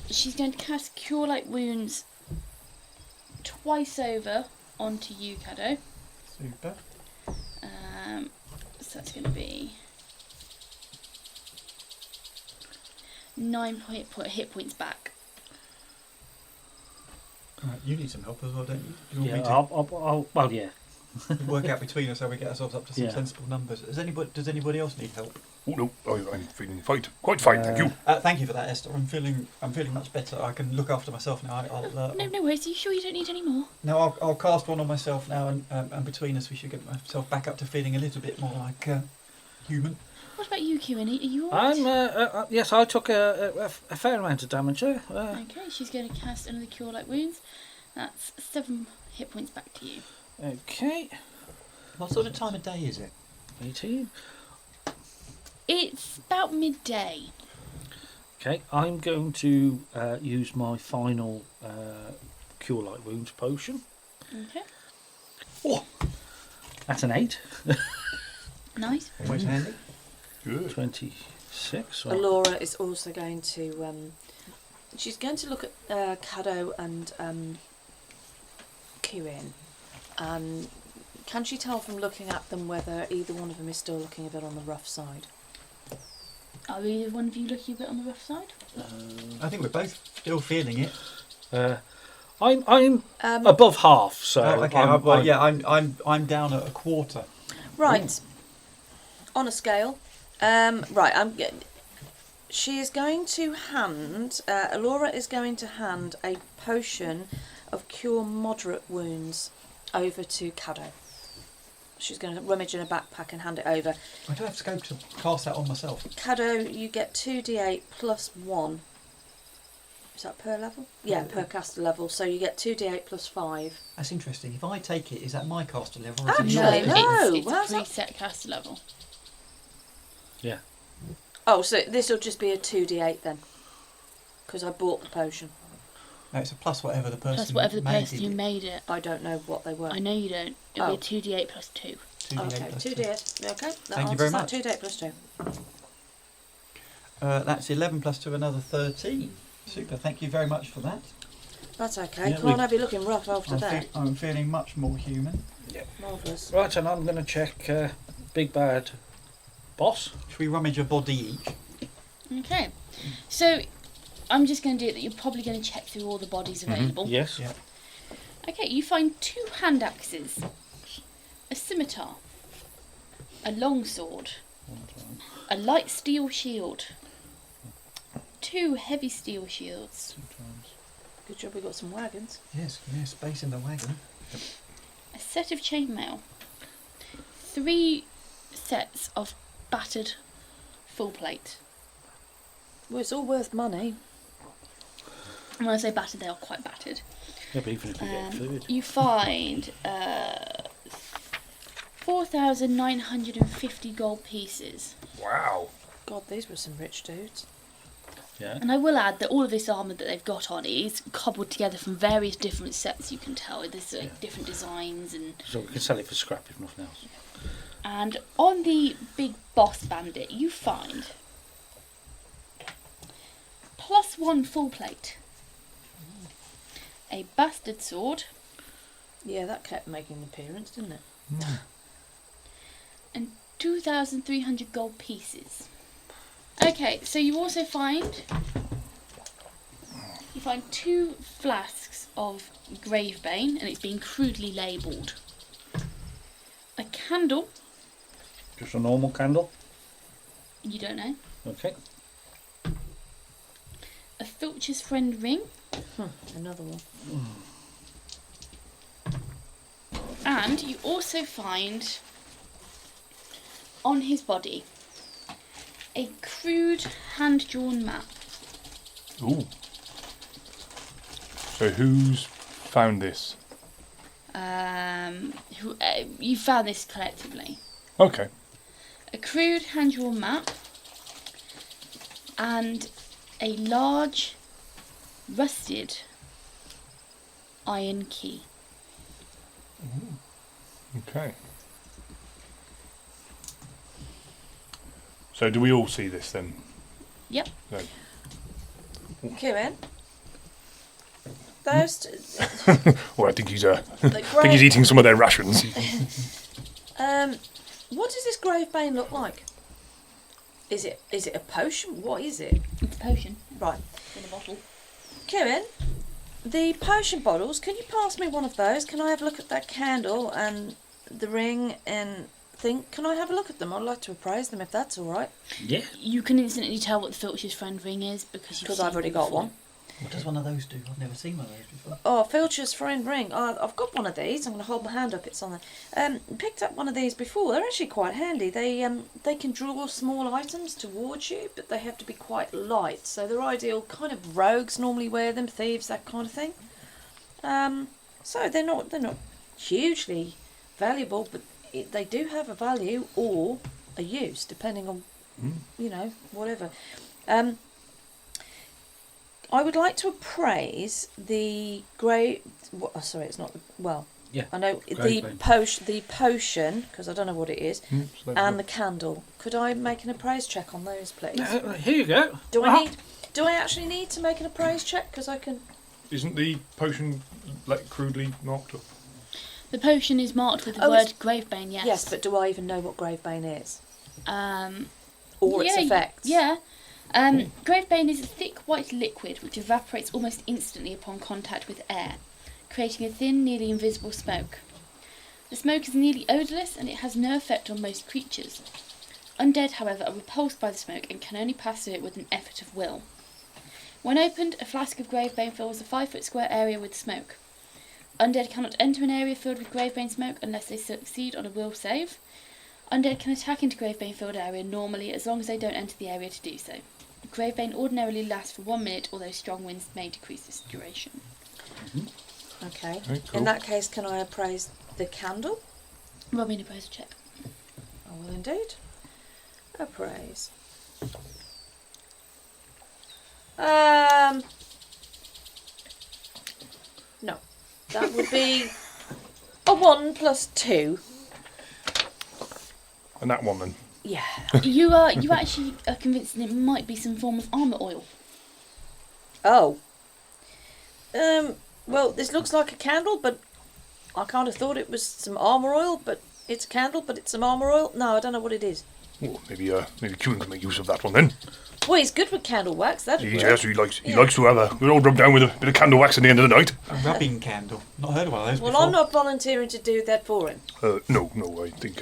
She's going to cast Cure Light Wounds twice over onto you, Cadeaux. Super. So that's going to be 9 hit points back. Right, you need some help as well, don't you? You Yeah, want me I'll yeah. to work out between us how we get ourselves up to some Yeah. sensible numbers. Does anybody else need help? Oh no, I'm feeling quite fine, thank you. Thank you for that, Esther. I'm feeling much better. I can look after myself now. No worries. Are you sure you don't need any more? No, I'll cast one on myself now, and between us we should get myself back up to feeling a little bit more like human. What about you, Cuin? Are you alright? Yes, I took a fair amount of damage there. Okay, she's going to cast another Cure Light Wounds. That's 7 hit points back to you. Okay, What sort of time of day is it? 18. It's about midday. Okay, I'm going to use my final Cure Light Wounds potion. Okay. Oh, that's an 8. Always Nice. handy. Good. 26. Elora is also going to. She's going to look at Cadeaux and Cuin. Can she tell from looking at them whether either one of them is still looking a bit on the rough side? Are either one of you looking a bit on the rough side? I think we're both still feeling it. I'm above half, so. Oh, okay. I'm down at a quarter. Right. On a scale. Right. She is going to hand. Elora is going to hand a potion of cure moderate wounds over to Cadeaux. She's going to rummage in her backpack and hand it over. I do have scope to cast that on myself. Cadeaux, you get 2d8 plus 1. Is that per level? Yeah, per caster level. So you get 2d8 plus 5. That's interesting. If I take it, is that my caster level? Or is it Actually, yours? no. It's Where's a that? preset caster level. Yeah. Oh, so this will just be a 2d8 then? Because I bought the potion. No, it's a plus whatever the person. Plus whatever the made person it. who made it. I don't know what they were. I know you don't. It'll Oh. be a 2d8 plus 2. 2d8 Okay, plus 2d8. Okay, that Thank you very answers much. that. 2d8 plus 2. That's 11 plus 2, another 13. Super. Thank you very much for that. That's okay. Yeah, Can't I be looking rough after that? I'm feeling much more human. Marvellous. Right, and I'm going to check Big Bad Boss. Should we rummage a body each? Okay. So, I'm just going to do it that you're probably going to check through all the bodies available. Yes. Yeah. Okay, you find 2 hand axes, a scimitar, a longsword, a light steel shield, 2 heavy steel shields, Good job we got some wagons. Yes, space in the wagon. a set of chainmail, 3 sets of battered full plate. Well, it's all worth money. And when I say battered, they are quite battered. Yeah, but even if we get food. You find 4,950 gold pieces. Wow. God, these were some rich dudes. Yeah. And I will add that all of this armour that they've got on is cobbled together from various different sets, you can tell. There's different designs and... So we can sell it for scrap if nothing else. And on the big boss bandit, you find +1 full plate, a bastard sword, Yeah, that kept making an appearance, didn't it? and 2,300 gold pieces. Okay, so you also find 2 flasks of Gravebane, and it's been crudely labelled. A candle, Just a normal candle. you don't know. Okay. A Filcher's Friend ring, Another one. and you also find on his body a crude hand-drawn map. Ooh. So who's found this? You found this collectively. Okay. A crude hand-drawn map and a large rusted iron key. Okay. So do we all see this then? Yep. No. Cuin. Those. Well, I think he's I The think he's grave. eating some of their rations. What does this Gravebane look like? Is it a potion? What is it? It's a potion Right. in a bottle. Cuin, the potion bottles, can you pass me one of those? Can I have a look at that candle and the ring and think? Can I have a look at them? I'd like to appraise them if that's alright. Yeah. You can instantly tell what the Filcher's Friend ring is because I've already got one. What does one of those do? I've never seen one of those before. Oh, Filcher's Friend ring. Oh, I've got one of these. I'm going to hold my hand up. It's on there. Picked up one of these before. They're actually quite handy. They can draw small items towards you, but they have to be quite light. So they're ideal. Kind of rogues normally wear them, thieves, that kind of thing. So they're not hugely valuable, but they do have a value or a use depending on whatever. I would like to appraise the sorry, it's not. Yeah. I know Gravebane. the potion because I don't know what it is, and the candle. Could I make an appraise check on those, please? Here you go. Do I actually need to make an appraise check? Because I can. Isn't the potion like crudely marked up? The potion is marked with the Oh, word Gravebane, yes. Yes, but do I even know what Gravebane is? Or yeah, its effects? Yeah. Gravebane is a thick white liquid which evaporates almost instantly upon contact with air, creating a thin, nearly invisible smoke. The smoke is nearly odourless and it has no effect on most creatures. Undead, however, are repulsed by the smoke and can only pass through it with an effort of will. When opened, a flask of Gravebane fills a 5-foot square area with smoke. Undead cannot enter an area filled with Gravebane smoke unless they succeed on a will save. Undead can attack into Gravebane filled area normally as long as they don't enter the area to do so. Gravebane ordinarily lasts for 1 minute, although strong winds may decrease its duration. Okay. Very cool. In that case, can I appraise the candle? Roll me an appraisal check. I will indeed. Appraise. No. That would be a 1 plus 2. And that woman. Yeah. You actually are convinced that it might be some form of armour oil. Oh. Well, this looks like a candle, but I kind of thought it was some armour oil, but it's a candle, but it's some armour oil. No, I don't know what it is. Oh, maybe Cuin can make use of that one then. Well, he's good with candle wax. That'd work. Yes, he likes to have a good old rub down with a bit of candle wax at the end of the night. A rubbing candle. Not heard of one of those Well, before. I'm not volunteering to do that for him. No, I think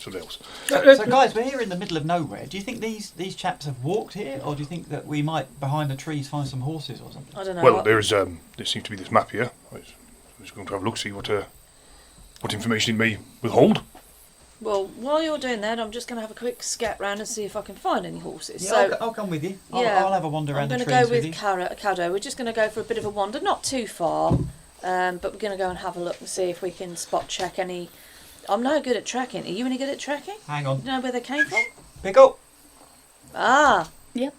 something else. So guys, we're here in the middle of nowhere. Do you think these chaps have walked here, or do you think that we might, behind the trees, find some horses or something? I don't know. Well, there seems to be this map here. I was just going to have a look, see what information it may withhold. Well, while you're doing that, I'm just going to have a quick scat round and see if I can find any horses. Yeah, So, I'll come with you. yeah, I'll have a wander I'm around the going to trees go with you. Cadeaux. We're just going to go for a bit of a wander, not too far, but we're going to go and have a look and see if we can spot check any. I'm no good at tracking. Are you any good at tracking? Hang on. Do you know where they came from? Pickle! Ah, Yep.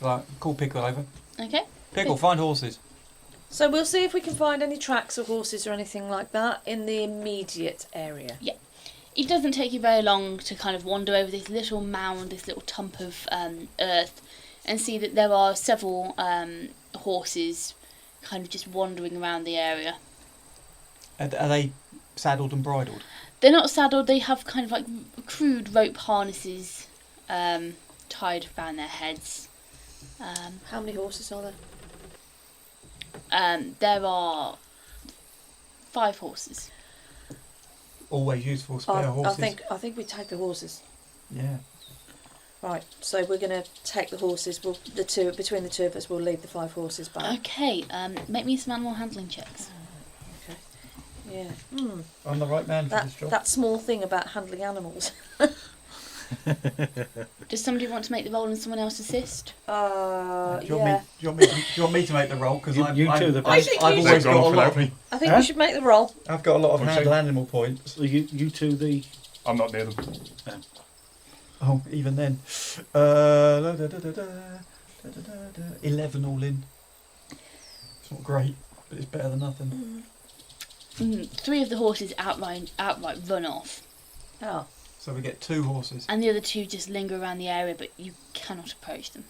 Right, call Pickle over. Okay. Pickle, find horses. so we'll see if we can find any tracks of horses or anything like that in the immediate area. It doesn't take you very long to kind of wander over this little mound, this little tump of earth, and see that there are several horses kind of just wandering around the area. Are they saddled and bridled? They're not saddled, they have kind of like crude rope harnesses tied around their heads. How many horses are there? There are 5 horses. Always useful spare horses. I think we take the horses. Yeah. Right, so we're going to take the horses. Between the two of us, we'll leave the 5 horses back. Okay, make me some animal handling checks. Okay. Yeah. I'm the right man for this job. That small thing about handling animals. Does somebody want to make the roll and someone else assist? Do you Yeah. want me to make the roll? Because You two are the I've best. always got a lot of. I think we should make the roll. I've got a lot of What's handle it? animal points. You two the. I'm not near them. Oh, even then. 11 all in. It's not great, but it's better than nothing. 3 of the horses outright run off, Oh. So we get 2 horses. and the other 2 just linger around the area, but you cannot approach them.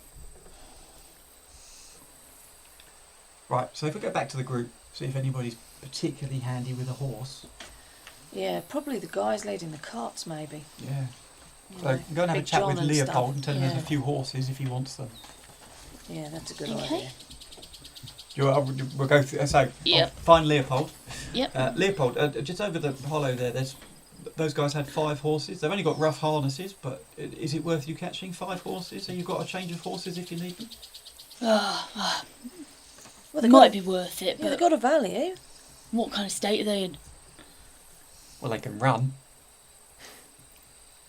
Right, so if we go back to the group, see if anybody's particularly handy with a horse. Yeah, probably the guys leading the carts, maybe. Yeah. So go and have a Big chat John with and Leopold stuff. and tell him there's Yeah. a few horses if he wants them. Yeah, that's a good Okay. idea. We'll go through. So Yep. find Leopold. Yep. Leopold, just over the hollow there. Those guys had 5 horses. They've only got rough harnesses, but is it worth you catching 5 horses? So you've got a change of horses if you need them. Well, It might be worth it, Yeah, they've but got a value. what kind of state are they in? Well, they can run.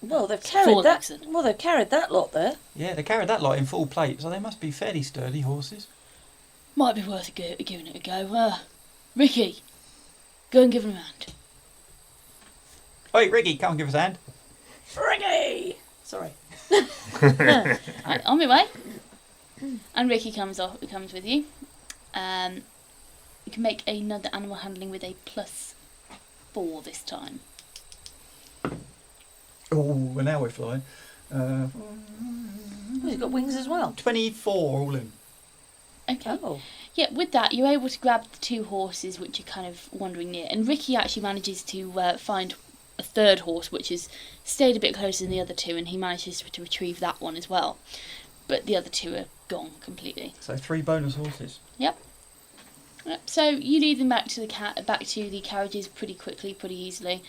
Well, they've Full carried that. accent. Well, they've carried that lot there. Yeah, they carried that lot in full plate, so they must be fairly sturdy horses. Might be worth giving it a go. Ricky, go and give them a hand. Oi, Ricky, come and give us a hand. Ricky! Sorry. Right, on my way. And Ricky comes with you. You can make another animal handling with a +4 this time. Oh, well, now we're flying. Oh, he's got wings as well. 24 all in. Okay. Oh. Yeah, with that, you're able to grab the 2 horses which are kind of wandering near, and Ricky actually manages to find a 3rd horse which has stayed a bit closer than the other 2, and he manages to retrieve that one as well. But the other 2 are gone completely. So 3 bonus horses. Yep. So you lead them back to the carriages pretty quickly, pretty easily,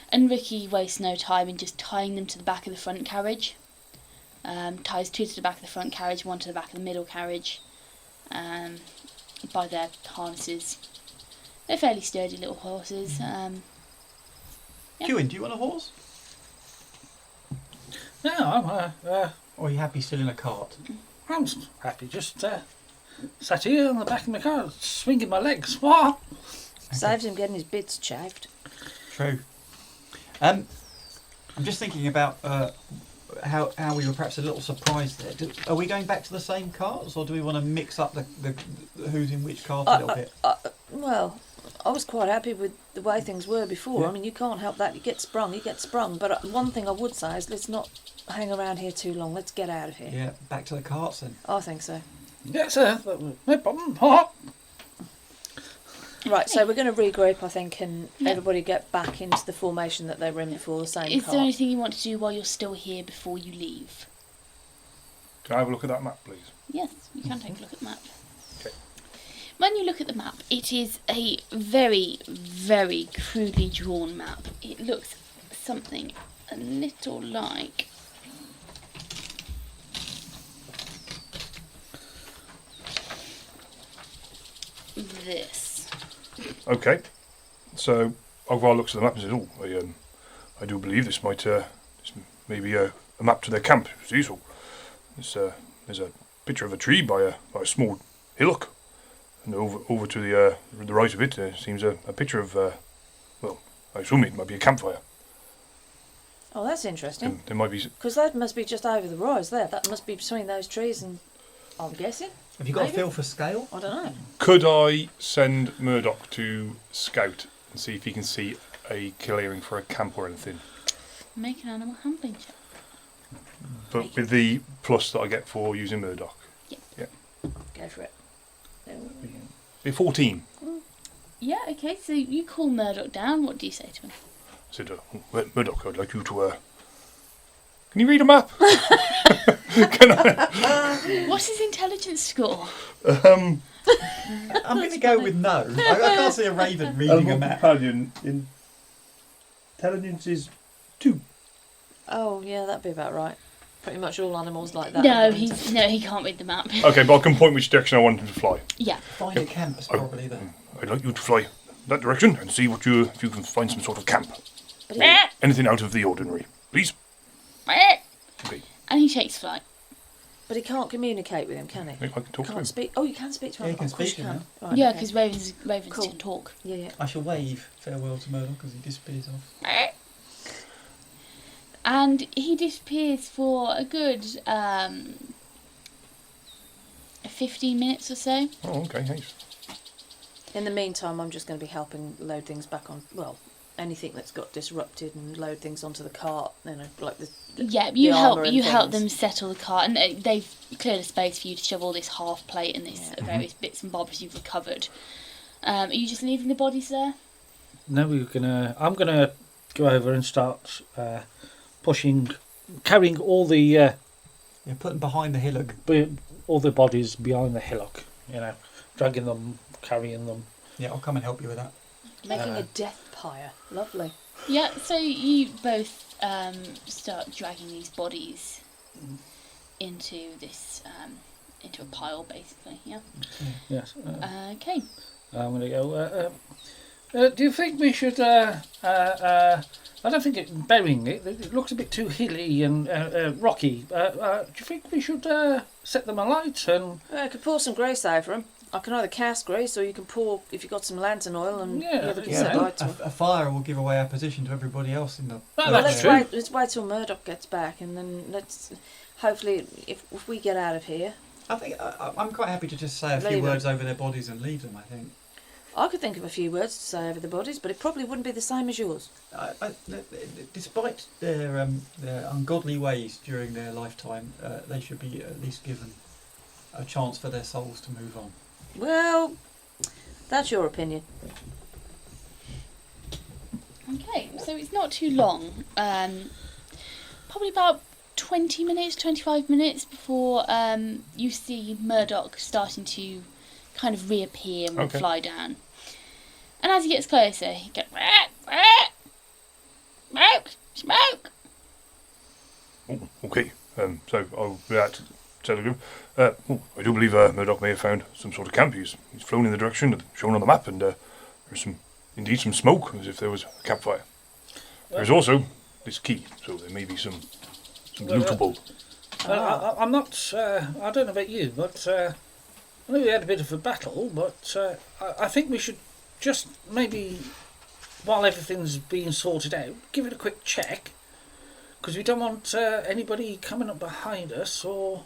and Ricky wastes no time in just tying them to the back of the front carriage. Ties 2 to the back of the front carriage, 1 to the back of the middle carriage. By their harnesses. They're fairly sturdy little horses. Yeah. Cuin, do you want a horse? No, Or are you happy still in a cart? I'm happy. Just sat here on the back of my car, swinging my legs. What? Saves him getting his bits shaved. True. I'm just thinking about how we were perhaps a little surprised there. Are we going back to the same carts, or do we want to mix up the who's in which cart a little bit? Well, I was quite happy with the way things were before. Yeah. I mean, you can't help that. You get sprung. But one thing I would say is let's not hang around here too long. Let's get out of here. Yeah, back to the carts then. I think so. Yes, sir. No problem. Ha! Right, so we're going to regroup, I think, and Yeah. everybody get back into the formation that they were in before, the same Is cart. there anything you want to do while you're still here before you leave? Can I have a look at that map, please? Yes, you can take a look at the map. Okay. When you look at the map, it is a very, very crudely drawn map. It looks something a little like this. Okay. So Ogvar looks at the map and says, "Oh, I do believe this may be a map to their camp. It's useful. There's a picture of a tree by a small hillock, and over to the right of it seems a picture of well, I assume it might be a campfire. Oh, that's interesting. There might be Because that must be just over the rise there. That must be between those trees and, I'm guessing. Have you got Maybe. a feel for scale? I don't know. Could I send Murdoch to scout and see if he can see a clearing for a camp or anything? Make an animal handling check. But with the plus that I get for using Murdoch. Go for it. Be 14. Yeah, okay, so you call Murdoch down. What do you say to him? I said, Murdoch, I'd like you to... Can you read a map? Can I? What's his intelligence score? I'm going to go with no. I can't see a raven reading a map. Companion in intelligence is 2. Oh, yeah, that'd be about right. Pretty much all animals like that. No, he can't read the map. Okay, but I can point which direction I want him to fly. Yeah. Find a camp is probably the... I'd like you to fly that direction and see if you can find some sort of camp. But Anything out of the ordinary, please. Okay. And he takes flight. he can't communicate with him, can he? I can talk to him. Can't speak. Oh, you can speak to him. Yeah, you can Of course speak to you him can. Right, Yeah, okay. because ravens Cool. can talk. Yeah. I shall wave farewell to Murdoch as he disappears off. And he disappears for a good 15 minutes or so. Oh, okay, nice. In the meantime, I'm just going to be helping load things back on. Well, anything that's got disrupted and load things onto the cart. You know, like the Yeah, the you armour help and help things. them settle the cart, and they've cleared a space for you to shove all this half plate and these various bits and bobs you've recovered. Are you just leaving the bodies there? No, I'm gonna go over and start carrying all the Yeah, put them behind the hillock. all the bodies behind the hillock. You know, dragging them, carrying them. Yeah, I'll come and help you with that. Making a death pyre. Lovely. Yeah, so you both start dragging these bodies into this into a pile, basically. Yeah. Yes. Okay. I'm gonna go. Do you think we should? I don't think burying it. It looks a bit too hilly and rocky. Do you think we should set them alight and? I could pour some grease over them. I can either cast grease, or you can pour, if you've got some lantern oil, and Yeah, we can yeah. set light to 'em. A fire will give away our position to everybody else in the... Well, Well, that's let's true. wait till Murdoch gets back, and then let's hopefully, if we get out of here, I think I'm quite happy to just say a few Leave words over their bodies and leave them, I think. I could think of a few words to say over the bodies, but it probably wouldn't be the same as yours. Despite their ungodly ways during their lifetime, they should be at least given a chance for their souls to move on. Well, that's your opinion. Okay, so it's not too long. Probably about 20 minutes, 25 minutes before you see Murdoch starting to kind of reappear and Okay. fly down. And as he gets closer, he goes, smoke! Oh, okay. So I'll react to the telegram. I do believe Murdoch may have found some sort of camp. He's flown in the direction shown on the map, and there's indeed some smoke, as if there was a campfire. There's also this key, so there may be some lootable. I'm not. I don't know about you, but I know we had a bit of a battle. But I think we should just maybe, while everything's being sorted out, give it a quick check, because we don't want anybody coming up behind us or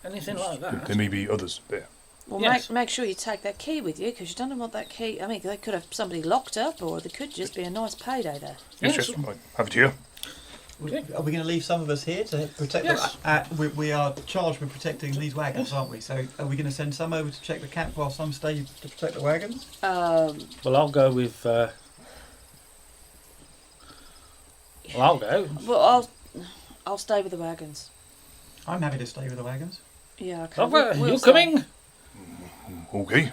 anything like that. There may be others there. Well, Yes. make sure you take that key with you, because you don't know what that key... I mean, they could have somebody locked up, or there could just be a nice payday there. Yes, I have it here. Okay. Are we going to leave some of us here to protect Yes. we are charged with protecting these wagons, aren't we? So are we going to send some over to check the camp while some stay to protect the wagons? Well, I'll go with. Well, I'll go. Well, I'll stay with the wagons. I'm happy to stay with the wagons. Yeah, okay. Ogvar, we'll you stay. coming? Okay.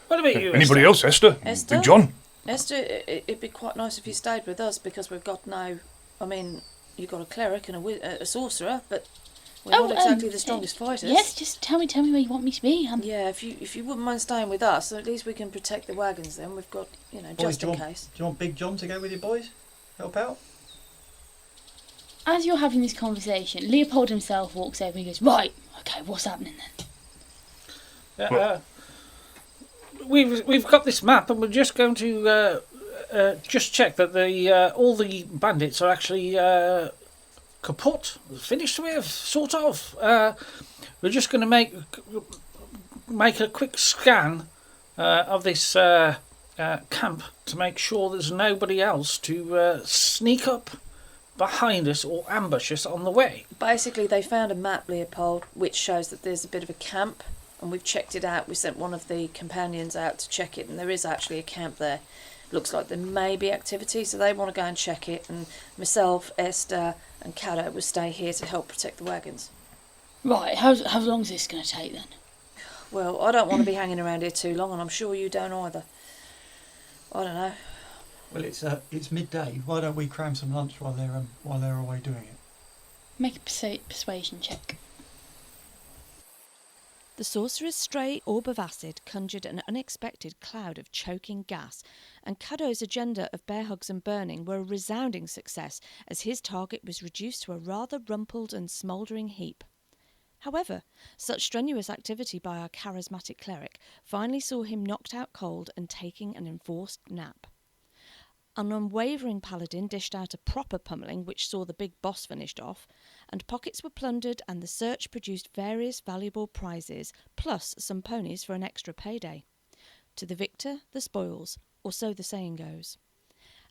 What about you? Anybody else? Esther? Esther? Big John? Esther, it'd be quite nice if you stayed with us, because we've got no... I mean, you've got a cleric and a sorcerer, but we're not exactly the strongest fighters. Yes, just tell me where you want me to be. Yeah, if you wouldn't mind staying with us, at least we can protect the wagons then. We've got, Boys, just do you in want- case. Do you want Big John to go with you, boys? Help out? As you're having this conversation, Leopold himself walks over and he goes, right, okay, what's happening then? We've got this map, and we're just going to just check that the all the bandits are actually kaput, finished with, sort of. We're just going to make a quick scan of this camp to make sure there's nobody else to sneak up behind us or ambush us on the way? Basically, they found a map, Leopold, which shows that there's a bit of a camp, and we've checked it out. We sent one of the companions out to check it, and there is actually a camp there. Looks like there may be activity, so they want to go and check it, and myself, Esther, and Cadeaux will stay here to help protect the wagons. Right, how long is this going to take then? Well, I don't want to be hanging around here too long, and I'm sure you don't either. I don't know. Well, it's midday. Why don't we cram some lunch while they're away doing it? Make a persuasion check. The sorcerer's stray orb of acid conjured an unexpected cloud of choking gas, and Cadeaux's agenda of bear hugs and burning were a resounding success as his target was reduced to a rather rumpled and smouldering heap. However, such strenuous activity by our charismatic cleric finally saw him knocked out cold and taking an enforced nap. An unwavering paladin dished out a proper pummelling which saw the big boss finished off, and pockets were plundered and the search produced various valuable prizes, plus some ponies for an extra payday. To the victor, the spoils, or so the saying goes.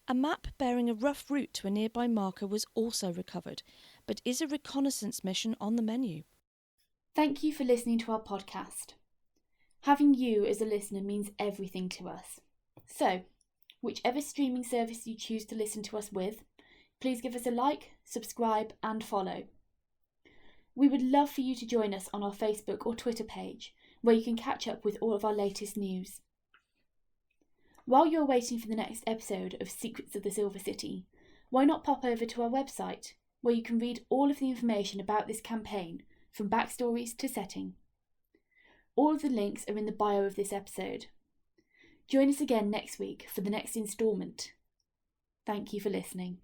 A map bearing a rough route to a nearby marker was also recovered, but is a reconnaissance mission on the menu? Thank you for listening to our podcast. Having you as a listener means everything to us. So, whichever streaming service you choose to listen to us with, please give us a like, subscribe and follow. We would love for you to join us on our Facebook or Twitter page, where you can catch up with all of our latest news. While you're waiting for the next episode of Secrets of the Silver City, why not pop over to our website, where you can read all of the information about this campaign, from backstories to setting. All of the links are in the bio of this episode. Join us again next week for the next instalment. Thank you for listening.